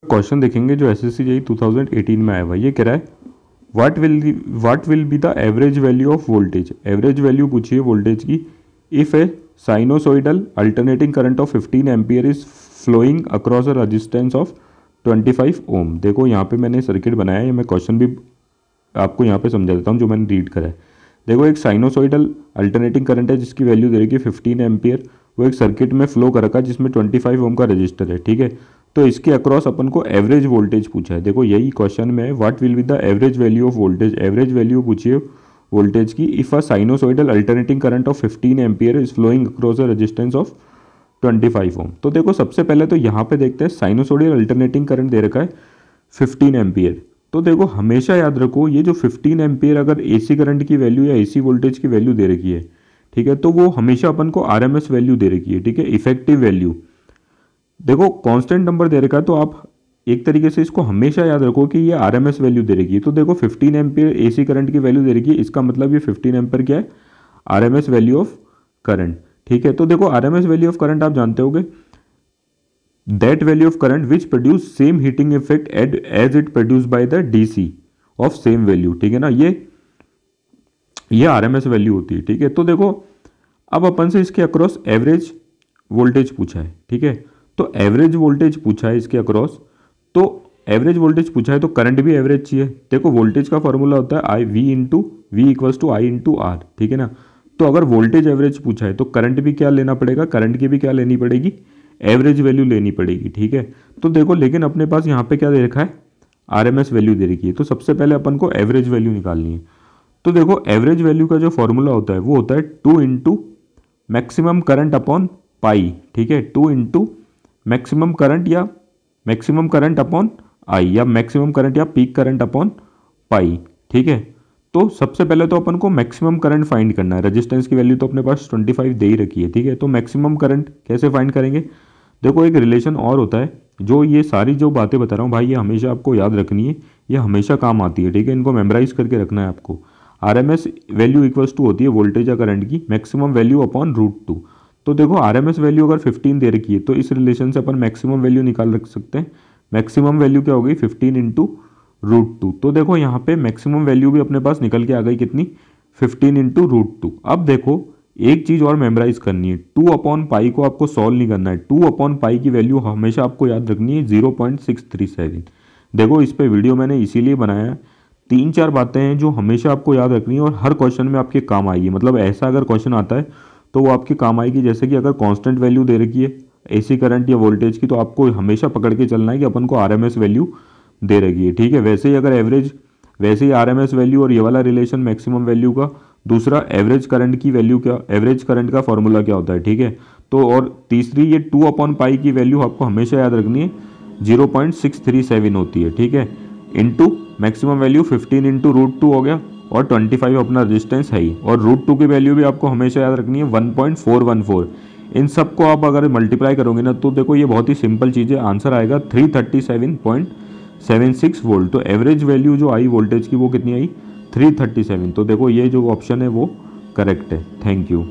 Question देखेंगे जो SSC JEE 2018 में आया हुआ है। ये कह रहा है what will be the average value of voltage. Average value पूछिए वोल्टेज की if a sinusoidal alternating current of 15 ampere is flowing across a resistance of 25 ohm. देखो यहाँ पे मैंने सर्किट बनाया है, मैं क्वेश्चन भी आपको यहाँ पे समझा देता हूँ जो मैंने रीड करा है। देखो एक साइनोसॉइडल अल्टरनेटिंग करंट है जिसकी वैल्यू दे रही है 15 एम्पियर, वो एक सर्किट में फ्लो कर रखा है जिसमें 25 ओम का रजिस्टर है, ठीक है। तो इसके अक्रॉस अपन को एवरेज वोल्टेज पूछा है। देखो यही क्वेश्चन में है, what will be the average value of voltage. Average value पूछिए वोल्टेज की if a sinusoidal alternating current of 15 ampere is flowing across a resistance of 25 ohm. तो देखो सबसे पहले तो यहाँ पे देखते हैं साइनोसॉइडल अल्टरनेटिंग करंट दे रखा है 15 एम्पियर। तो देखो हमेशा याद रखो ये जो 15 एम्पियर अगर एसी करंट की वैल्यू या एसी वोल्टेज की वैल्यू दे रखी है, ठीक है, तो वो हमेशा अपन को आरएमएस वैल्यू दे रखी है, ठीक है, इफेक्टिव वैल्यू। देखो कांस्टेंट नंबर दे रखा है तो आप एक तरीके से इसको हमेशा याद रखो कि ये आरएमएस वैल्यू दे रखी है। तो देखो 15 एम्पियर एसी करंट की वैल्यू दे रखी है, इसका मतलब ये 15 एम्पियर क्या है, आरएमएस वैल्यू ऑफ करंट, ठीक है। तो देखो आरएमएस वैल्यू ऑफ करंट आप जानते होगे, that value of current which produce same heating effect as it produce by the DC of same value, ठीक है ना, ये आरएमएस वैल्यू होती है, ठीक है। तो देखो अब अपन से इसके अक्रॉस एवरेज वोल्टेज पूछा है, ठीक है। तो एवरेज वोल्टेज पूछा है इसके अक्रॉस, तो एवरेज वोल्टेज पूछा है तो करंट भी एवरेज चाहिए। देखो वोल्टेज का फॉर्मूला होता है I V equals to I into R, ठीक है ना। तो अगर वोल्टेज एवरेज पूछा है तो करंट भी क्या लेना पड़ेगा, करंट की भी क्या लेनी पड़ेगी, एवरेज वैल्यू लेनी पड़ेगी, ठीक है। तो देखो लेकिन अपने पास यहाँ पे क्या दे रखा है, आरएमएस वैल्यू दे रखी है, तो सबसे पहले अपन को एवरेज वैल्यू निकालनी है। तो देखो एवरेज वैल्यू का जो फॉर्मूला होता है वो होता है 2 into maximum current upon pi, ठीक है, 2 इंटू मैक्सिमम करंट या मैक्सिमम करंट अपॉन आई या मैक्सिमम करंट या पीक करंट अपॉन पाई, ठीक है। तो सबसे पहले तो अपन को मैक्सिमम करंट फाइंड करना है। रेजिस्टेंस की वैल्यू तो अपने पास 25 दे ही रखी है, ठीक है। तो मैक्सिमम करंट कैसे फाइंड करेंगे, देखो एक रिलेशन और होता है, जो ये सारी जो बातें बता रहा हूँ भाई ये हमेशा आपको याद रखनी है, ये हमेशा काम आती है, ठीक है। इनको मेमोराइज करके रखना है आपको। आरएमएस वैल्यू इक्वल्स टू होती है वोल्टेज या करंट की मैक्सिमम वैल्यू अपॉन √2। तो देखो आरएमएस वैल्यू अगर 15 दे रखी है तो इस रिलेशन से अपन मैक्सिमम वैल्यू निकाल रख सकते हैं। मैक्सिमम वैल्यू क्या होगी 15 इंटू √2। तो देखो यहाँ पे मैक्सिमम वैल्यू भी अपने पास निकल के आ गई कितनी, 15 इंटू √2। अब देखो एक चीज़ और मेमोराइज करनी है, 2 अपॉन पाई को आपको सॉल्व नहीं करना है। 2 अपॉन पाई की वैल्यू हमेशा आपको याद रखनी है 0.637। देखो इस पर वीडियो मैंने इसीलिए बनाया है, 3-4 बातें हैं जो हमेशा आपको याद रखनी है और हर क्वेश्चन में आपके काम आएगी। मतलब ऐसा अगर क्वेश्चन आता है तो वो आपके काम आएगी। जैसे कि अगर कांस्टेंट वैल्यू दे रखी है एसी करंट या वोल्टेज की, तो आपको हमेशा पकड़ के चलना है कि अपन को आरएमएस वैल्यू दे रखी है, ठीक है। वैसे ही अगर एवरेज, वैसे ही आरएमएस वैल्यू और ये वाला रिलेशन मैक्सिमम वैल्यू का। दूसरा एवरेज करंट की वैल्यू क्या, एवरेज करंट का फॉर्मूला क्या होता है, ठीक है। तो और तीसरी ये 2 अपॉन पाई की वैल्यू आपको हमेशा याद रखनी है 0.637 होती है, ठीक है। इंटू मैक्सिमम वैल्यू 15 इंटू √2 हो गया और 25 अपना रेजिस्टेंस है ही, और √2 की वैल्यू भी आपको हमेशा याद रखनी है 1.414। इन सबको आप अगर मल्टीप्लाई करोगे ना तो देखो ये बहुत ही सिंपल चीज़ है, आंसर आएगा 337.76 वोल्ट। तो एवरेज वैल्यू जो आई वोल्टेज की वो कितनी आई, 337। तो देखो ये जो ऑप्शन है वो करेक्ट है। Thank you.